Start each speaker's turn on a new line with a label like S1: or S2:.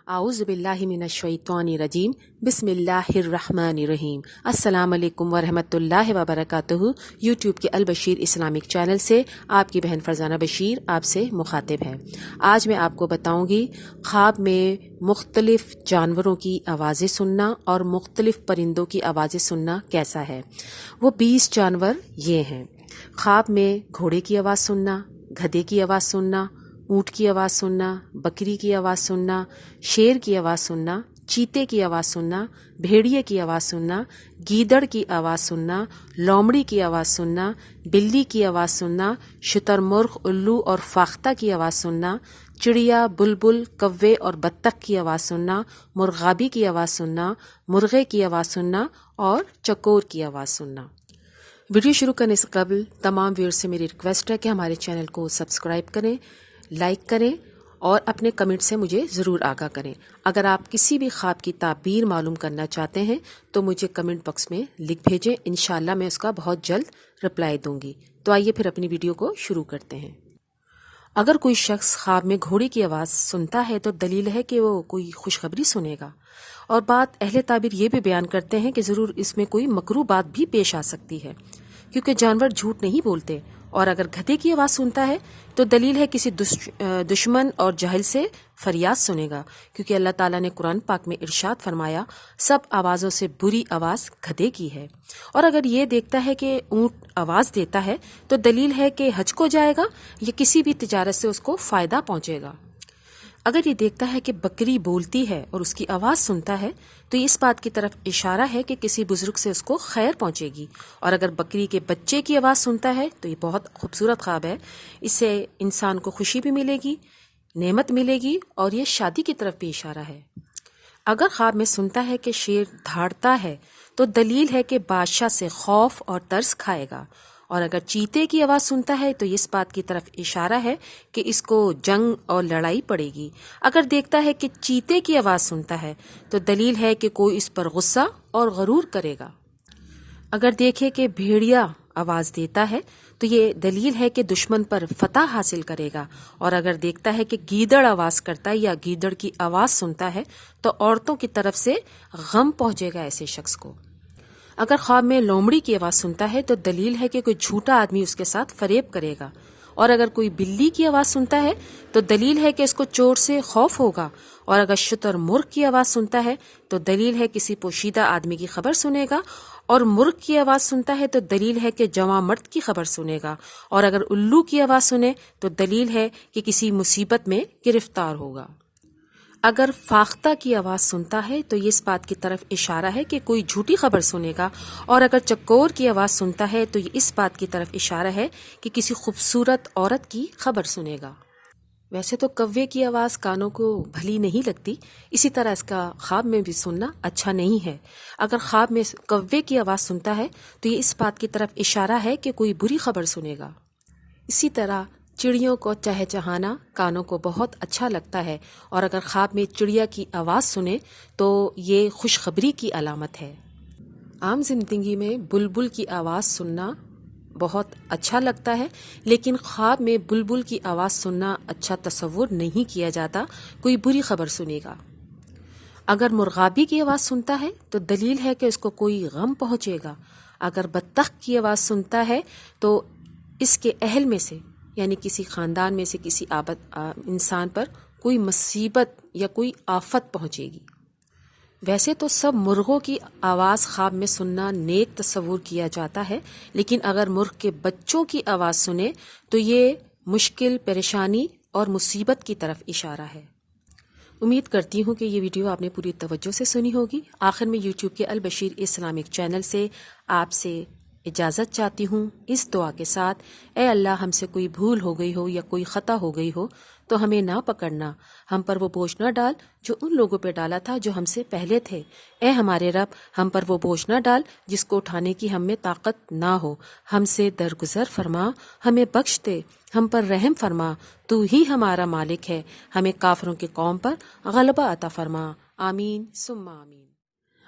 S1: आऊज़ु बिल्लाहि मिनश्शैतानिर्रजीम बिस्मिल्लाहिर्रहमानिर्रहीम। अस्सलाम वालेकुम वरहमतुल्लाहि वबरकातुहू। यूट्यूब के अलबशीर इस्लामिक चैनल से आपकी बहन फरजाना बशीर आपसे मुखातिब है। आज मैं आपको बताऊंगी ख्वाब में मुख्तलिफ जानवरों की आवाज़ें सुनना और मुख्तलिफ परिंदों की आवाज़ें सुनना कैसा है। वो 20 जानवर ये हैं। ख्वाब में घोड़े की आवाज़ सुनना, गधे की आवाज़ सुनना, ऊँट की आवाज़ सुनना, बकरी की आवाज़ सुनना, शेर की आवाज़ सुनना, चीते की आवाज़ सुनना, भेड़िए की आवाज़ सुनना, गीदड़ की आवाज़ सुनना, लोमड़ी की आवाज़ सुनना, बिल्ली की आवाज़ सुनना, शुतुरमुर्ग, उल्लू और फाख्ता की आवाज़ सुनना, चिड़िया, बुलबुल, कव्वे और बत्तख की आवाज़ सुनना, मुर्गाबी की आवाज़ सुनना, मुर्गे की आवाज़ सुनना और चकोर की आवाज़ सुनना। वीडियो शुरू करने से कबल तमाम व्यूअर्स से मेरी रिक्वेस्ट है कि हमारे चैनल को सब्सक्राइब करें, लाइक करें और अपने कमेंट से मुझे ज़रूर आगाह करें। अगर आप किसी भी ख्वाब की ताबीर मालूम करना चाहते हैं तो मुझे कमेंट बॉक्स में लिख भेजें, इंशाल्लाह मैं उसका बहुत जल्द रिप्लाई दूंगी। तो आइए फिर अपनी वीडियो को शुरू करते हैं। अगर कोई शख्स ख्वाब में घोड़े की आवाज़ सुनता है तो दलील है कि वो कोई खुशखबरी सुनेगा। और बात अहले ताबीर ये भी बयान करते हैं कि ज़रूर इसमें कोई मकरूह बात भी पेश आ सकती है, क्योंकि जानवर झूठ नहीं बोलते। और अगर गधे की आवाज़ सुनता है तो दलील है किसी दुश्मन और जाहिल से फरियाद सुनेगा, क्योंकि अल्लाह ताला ने कुरान पाक में इरशाद फरमाया, सब आवाज़ों से बुरी आवाज़ गधे की है। और अगर ये देखता है कि ऊँट आवाज़ देता है तो दलील है कि हज को जाएगा या किसी भी तिजारत से उसको फ़ायदा पहुँचेगा। अगर ये देखता है कि बकरी बोलती है और उसकी आवाज़ सुनता है तो ये इस बात की तरफ इशारा है कि किसी बुजुर्ग से उसको खैर पहुंचेगी। और अगर बकरी के बच्चे की आवाज़ सुनता है तो ये बहुत खूबसूरत ख्वाब है, इससे इंसान को खुशी भी मिलेगी, नेमत मिलेगी और ये शादी की तरफ भी इशारा है। अगर ख्वाब में सुनता है कि शेर धाड़ता है तो दलील है कि बादशाह से खौफ और तरस खाएगा। और अगर चीते की आवाज़ सुनता है तो इस बात की तरफ इशारा है कि इसको जंग और लड़ाई पड़ेगी। अगर देखता है कि चीते की आवाज़ सुनता है तो दलील है कि कोई इस पर गुस्सा और गरूर करेगा। अगर देखे कि भेड़िया आवाज़ देता है तो ये दलील है कि दुश्मन पर फतह हासिल करेगा। और अगर देखता है कि गीदड़ आवाज़ करता है या गीदड़ की आवाज़ सुनता है तो औरतों की तरफ से गम पहुँचेगा ऐसे शख्स को। अगर ख्वाब में लोमड़ी की आवाज़ सुनता है तो दलील है कि कोई झूठा आदमी उसके साथ फरेब करेगा। और अगर कोई बिल्ली की आवाज़ सुनता है तो दलील है कि इसको चोर से खौफ होगा। और अगर शुतुरमुर्ग की आवाज़ सुनता है तो दलील है किसी पोशीदा आदमी की खबर सुनेगा। और मुर्ग की आवाज़ सुनता है तो दलील है कि जवां मर्द की खबर सुनेगा। और अगर उल्लू की आवाज़ सुने तो दलील है कि किसी मुसीबत में गिरफ्तार होगा। अगर फाख्ता की आवाज़ सुनता है तो ये इस बात की तरफ इशारा है कि कोई झूठी खबर सुनेगा। और अगर चकोर की आवाज़ सुनता है तो ये इस बात की तरफ इशारा है कि किसी खूबसूरत औरत की खबर सुनेगा। वैसे तो कव्वे की आवाज़ कानों को भली नहीं लगती, इसी तरह इसका ख्वाब में भी सुनना अच्छा नहीं है। अगर ख्वाब में कव्वे की आवाज़ सुनता है तो ये इस बात की तरफ इशारा है कि कोई बुरी खबर सुनेगा। इसी तरह चिड़ियों को चहचहाना कानों को बहुत अच्छा लगता है। और अगर ख्वाब में चिड़िया की आवाज़ सुने तो ये खुशखबरी की अलामत है। आम जिंदगी में बुलबुल की आवाज़ सुनना बहुत अच्छा लगता है, लेकिन ख्वाब में बुलबुल की आवाज़ सुनना अच्छा तसव्वुर नहीं किया जाता, कोई बुरी खबर सुनेगा। अगर मुर्गाबी की आवाज़ सुनता है तो दलील है कि उसको कोई गम पहुँचेगा। अगर बत्तख की आवाज़ सुनता है तो इसके अहल में से यानी किसी ख़ानदान में से किसी इंसान पर कोई मुसीबत या कोई आफत पहुँचेगी। वैसे तो सब मुर्गों की आवाज़ ख्वाब में सुनना नेक तस्वुर किया जाता है, लेकिन अगर मुर्ग के बच्चों की आवाज़ सुने तो ये मुश्किल, परेशानी और मुसीबत की तरफ इशारा है। उम्मीद करती हूँ कि ये वीडियो आपने पूरी तवज्जो से सुनी होगी। आखिर में यूट्यूब के अलबशीर इस्लामिक चैनल से आपसे इजाज़त चाहती हूँ इस दुआ के साथ, ए अल्लाह हमसे कोई भूल हो गई हो या कोई ख़ता हो गई हो तो हमें ना पकड़ना, हम पर वो बोझ न डाल जो उन लोगों पे डाला था जो हमसे पहले थे। ए हमारे रब, हम पर वो बोझ न डाल जिसको उठाने की हम में ताकत ना हो। हमसे दरगुजर फरमा, हमें बख्श दे, हम पर रहम फरमा, तू ही हमारा मालिक है। हमें काफरों के कौम पर गलबा अता फरमा। आमीन सुम्मा आमीन।